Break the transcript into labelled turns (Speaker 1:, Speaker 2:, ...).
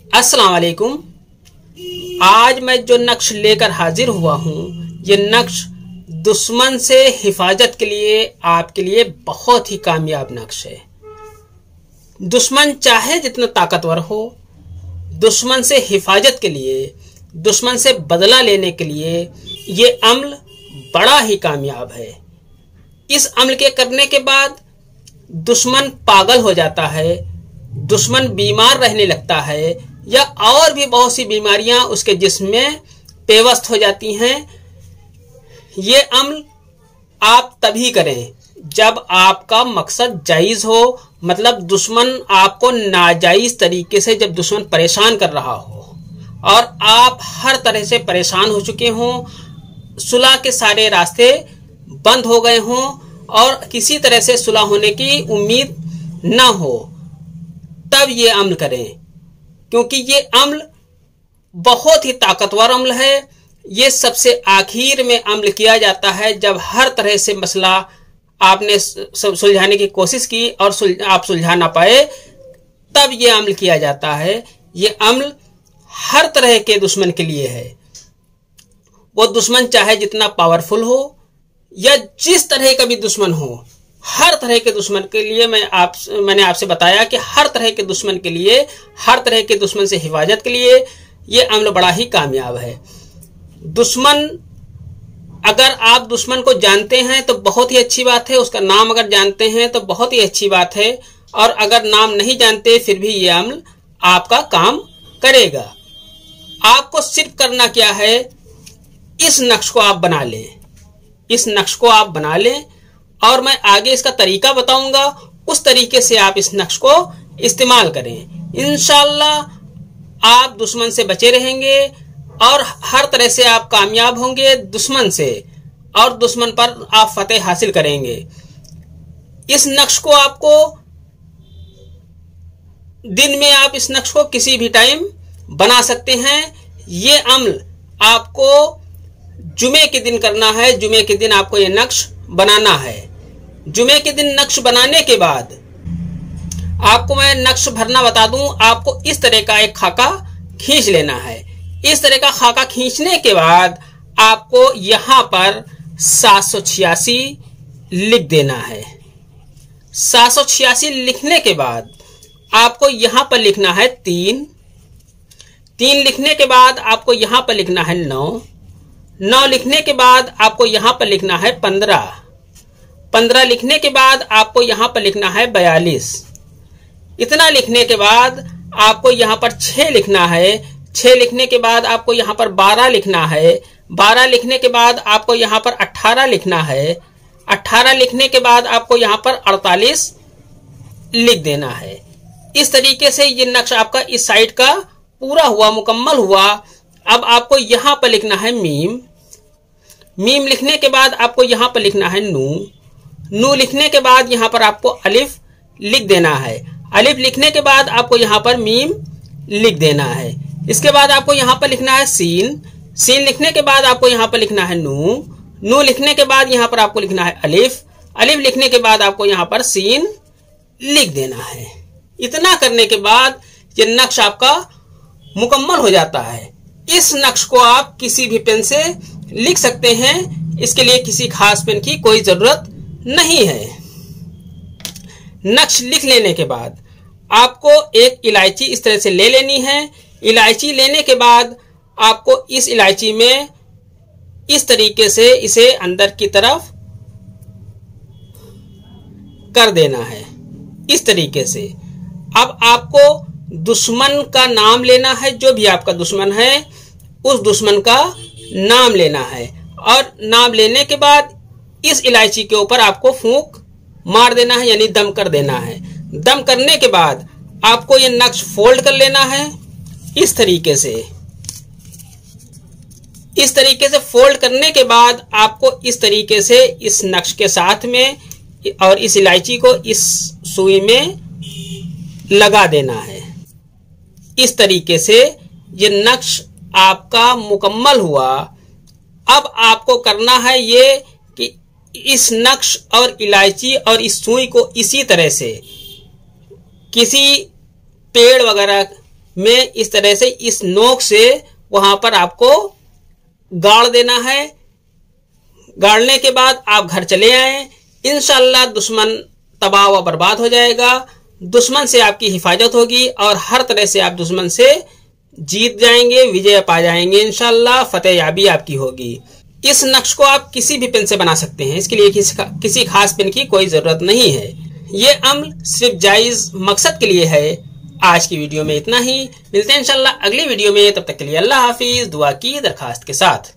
Speaker 1: अस्सलाम वालेकुम। आज मैं जो नक्श लेकर हाजिर हुआ हूँ, ये नक्श दुश्मन से हिफाजत के लिए आपके लिए बहुत ही कामयाब नक्श है। दुश्मन चाहे जितना ताकतवर हो, दुश्मन से हिफाजत के लिए, दुश्मन से बदला लेने के लिए ये अम्ल बड़ा ही कामयाब है। इस अम्ल के करने के बाद दुश्मन पागल हो जाता है, दुश्मन बीमार रहने लगता है या और भी बहुत सी बीमारियां उसके जिस्म में पेवस्त हो जाती हैं। ये अम्ल आप तभी करें जब आपका मकसद जायज हो, मतलब दुश्मन आपको नाजायज तरीके से, जब दुश्मन परेशान कर रहा हो और आप हर तरह से परेशान हो चुके हों, सुलह के सारे रास्ते बंद हो गए हों और किसी तरह से सुलह होने की उम्मीद न हो, तब ये अम्ल करें। क्योंकि ये अम्ल बहुत ही ताकतवर अम्ल है। ये सबसे आखिर में अम्ल किया जाता है जब हर तरह से मसला आपने सुलझाने की कोशिश की और आप सुलझा ना पाए, तब ये अम्ल किया जाता है। ये अम्ल हर तरह के दुश्मन के लिए है। वो दुश्मन चाहे जितना पावरफुल हो या जिस तरह का भी दुश्मन हो, हर तरह के दुश्मन के लिए मैंने आपसे बताया कि हर तरह के दुश्मन के लिए, हर तरह के दुश्मन से हिफाजत के लिए ये अम्ल बड़ा ही कामयाब है। दुश्मन, अगर आप दुश्मन को जानते हैं तो बहुत ही अच्छी बात है, उसका नाम अगर जानते हैं तो बहुत ही अच्छी बात है, और अगर नाम नहीं जानते फिर भी ये अम्ल आपका काम करेगा। आपको सिर्फ करना क्या है, इस नक्श को आप बना लें, इस नक्श को आप बना लें और मैं आगे इसका तरीका बताऊंगा, उस तरीके से आप इस नक्श को इस्तेमाल करें। इंशाअल्लाह आप दुश्मन से बचे रहेंगे और हर तरह से आप कामयाब होंगे दुश्मन से, और दुश्मन पर आप फतेह हासिल करेंगे। इस नक्श को आपको दिन में, आप इस नक्श को किसी भी टाइम बना सकते हैं। ये अम्ल आपको जुमे के दिन करना है। जुमे के दिन आपको ये नक्श बनाना है। जुमे के दिन नक्श बनाने के बाद आपको मैं नक्श भरना बता दूं। आपको इस तरह का एक खाका खींच लेना है। इस तरह का खाका खींचने के बाद आपको यहां पर 786 लिख देना है। 786 लिखने के बाद आपको यहां पर लिखना है 3 लिखने के बाद आपको यहां पर लिखना है 9 लिखने के बाद आपको यहां पर लिखना है 15 लिखने के बाद आपको यहां पर लिखना है 42। इतना लिखने के बाद आपको यहां पर 6 लिखना है। 6 लिखने के बाद आपको यहां पर 12 लिखना है। 12 लिखने के बाद आपको यहां पर 18 लिखना है। 18 लिखने के बाद आपको यहां पर 48 लिख देना है। इस तरीके से ये नक्श आपका इस साइड का पूरा हुआ, मुकम्मल हुआ। अब आपको यहां पर लिखना है मीम लिखने के बाद आपको यहां पर लिखना है नू लिखने के बाद यहां पर आपको अलिफ लिख देना है। अलिफ लिखने के बाद आपको यहां पर मीम लिख देना है। इसके बाद आपको यहां पर लिखना है सीन लिखने के बाद आपको यहां पर लिखना है नू लिखने के बाद यहां पर आपको लिखना है अलिफ लिखने के बाद आपको यहां पर सीन लिख देना है। इतना करने के बाद ये नक्श आपका मुकम्मल हो जाता है। इस नक्श को आप किसी भी पेन से लिख सकते हैं। इसके लिए किसी खास पेन की कोई जरूरत नहीं है। नक्श लिख लेने के बाद आपको एक इलायची इस तरह से ले लेनी है। इलायची लेने के बाद आपको इस इलायची में इस तरीके से इसे अंदर की तरफ कर देना है, इस तरीके से। अब आपको दुश्मन का नाम लेना है। जो भी आपका दुश्मन है उस दुश्मन का नाम लेना है, और नाम लेने के बाद इस इलायची के ऊपर आपको फूंक मार देना है, यानी दम कर देना है। दम करने के बाद आपको ये नक्श फोल्ड कर लेना है इस तरीके से। इस तरीके से फोल्ड करने के बाद आपको इस तरीके से इस नक्श के साथ में और इस इलायची को इस सुई में लगा देना है। इस तरीके से ये नक्श आपका मुकम्मल हुआ। अब आपको करना है ये कि इस नक्श और इलायची और इस सुई को इसी तरह से किसी पेड़ वगैरह में इस तरह से इस नोक से वहां पर आपको गाड़ देना है। गाड़ने के बाद आप घर चले आए, इंशाअल्लाह दुश्मन तबाह व बर्बाद हो जाएगा। दुश्मन से आपकी हिफाजत होगी और हर तरह से आप दुश्मन से जीत जाएंगे, विजय पा जाएंगे। इंशाअल्लाह फतेह याबी आपकी होगी। इस नक्श को आप किसी भी पेन से बना सकते हैं, इसके लिए किसी खास पेन की कोई जरूरत नहीं है। ये अमल सिर्फ जायज मकसद के लिए है। आज की वीडियो में इतना ही, मिलते हैं इंशाअल्लाह अगली वीडियो में। तब तक के लिए अल्लाह हाफिज, दुआ की दरखास्त के साथ।